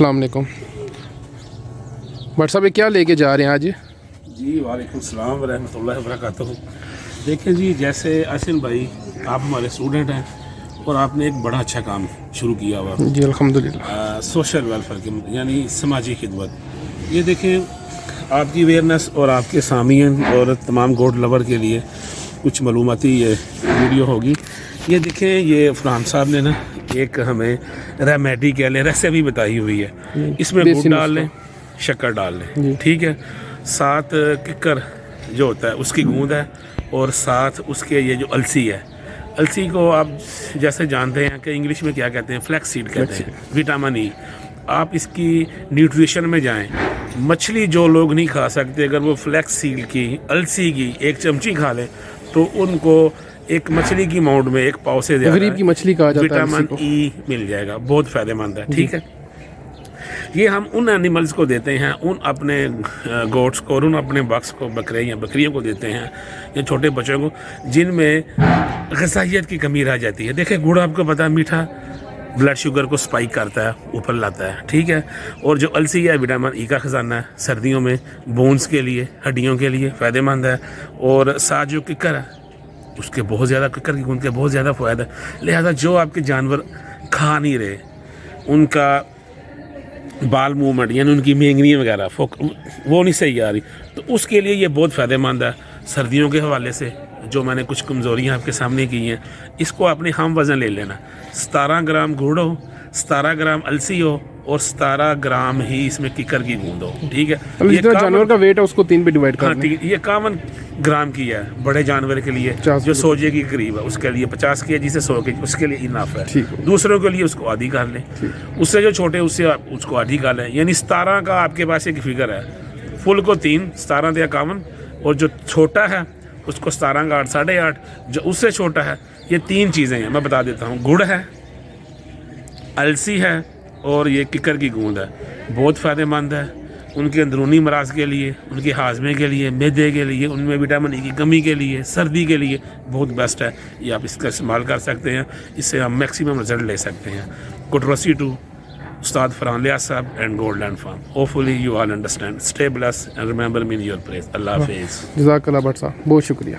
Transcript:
अस्सलाम वालेकुम। भट्ट साहब ये क्या लेके जा रहे हैं आज? जी वालेकुम सलाम व रहमतुल्लाहि व बरकातहू। देखें जी, जैसे आसिन भाई आप हमारे स्टूडेंट हैं और आपने एक बड़ा अच्छा काम शुरू किया हुआ जी अल्हम्दुलिल्लाह। सोशल वेलफेयर की यानी समाजी खिदमत। ये देखें आपकी अवेयरनेस और आपके सामीन और तमाम गोड लवर के लिए कुछ मालूमाती ये वीडियो होगी। ये देखें, ये फरहान साहब ने ना एक हमें रेमेडी कह लें रेसिपी बताई हुई है। इसमें गुड़ डाल लें, शक्कर डाल लें, ठीक है। साथ किक्कर जो होता है उसकी गूंद है और साथ उसके ये जो अलसी है, अलसी को आप जैसे जानते हैं कि इंग्लिश में क्या कहते हैं, फ्लैक्स सीड कहते हैं, विटामिन ई। आप इसकी न्यूट्रिशन में जाएं, मछली जो लोग नहीं खा सकते अगर वो फ्लैक्स सीड की अलसी की एक चमची खा लें तो उनको एक मछली की अमाउंट में एक पाव से ज़्यादा गरीब की मछली कहा जाता है, विटामिन ई मिल जाएगा, बहुत फ़ायदेमंद है, ठीक है। ये हम उन एनिमल्स को देते हैं, उन अपने गोट्स को और उन अपने बक्स को, बकरे या बकरियों को देते हैं या छोटे बच्चों को जिनमें ग़िज़ाइयत की कमी रह जाती है। देखिए गुड़ आपको पता है मीठा ब्लड शुगर को स्पाइक करता है, ऊपर लाता है, ठीक है। और जो अलसी है विटामिन ई का ख़जाना है, सर्दियों में बोन्स के लिए, हड्डियों के लिए फ़ायदेमंद है। और साथ जो किक्कर है उसके बहुत ज़्यादा, किक्कर की गूंद के बहुत ज़्यादा फ़ायदा है। लिहाजा जो आपके जानवर खा नहीं रहे, उनका बाल मूवमेंट यानी उनकी मेंगनी वगैरह वो नहीं सही आ रही, तो उसके लिए ये बहुत फ़ायदेमंद है। सर्दियों के हवाले से जो मैंने कुछ कमज़ोरियाँ आपके सामने की हैं, इसको अपने हम वज़न ले लेना। 17 ग्राम गुड़ हो, 17 ग्राम अलसी हो और 17 ग्राम ही इसमें किक्कर की गूंद हो, ठीक है। ये जानवर का वेट है उसको 3 पे डिवाइड करना है। ये 51 ग्राम की है बड़े जानवर के लिए, जो 100 के करीब है उसके लिए 50 kg से 100 kg उसके लिए इनफ है। दूसरों के लिए उसको आधी कर लें, उससे जो छोटे उससे उसको आधी कर लें। यानी 17 का आपके पास एक फिगर है, फुल को 3, 17 से 51, और जो छोटा है उसको 17 का 8, 8.5, जो उससे छोटा है। ये 3 चीज़ें हैं, मैं बता देता हूँ। गुड़ है, अलसी है और ये किक्कर की गूंद है। बहुत फ़ायदेमंद है उनके अंदरूनी मराज के लिए, उनके हाजमे के लिए, मैदे के लिए, उनमें विटामिन ई की कमी के लिए, सर्दी के लिए बहुत बेस्ट है। ये आप इसका इस्तेमाल कर सकते हैं, इससे हम मैक्सिमम रिजल्ट ले सकते हैं। कुटरसी टू उस्ताद फरहान लियाज साहब and Goldland farm. Hopefully you all understand. Stay blessed and remember me in your prayers. अल्लाह हाफिज़। जज़ाकल्लाह भट्ट साहब, बहुत शुक्रिया।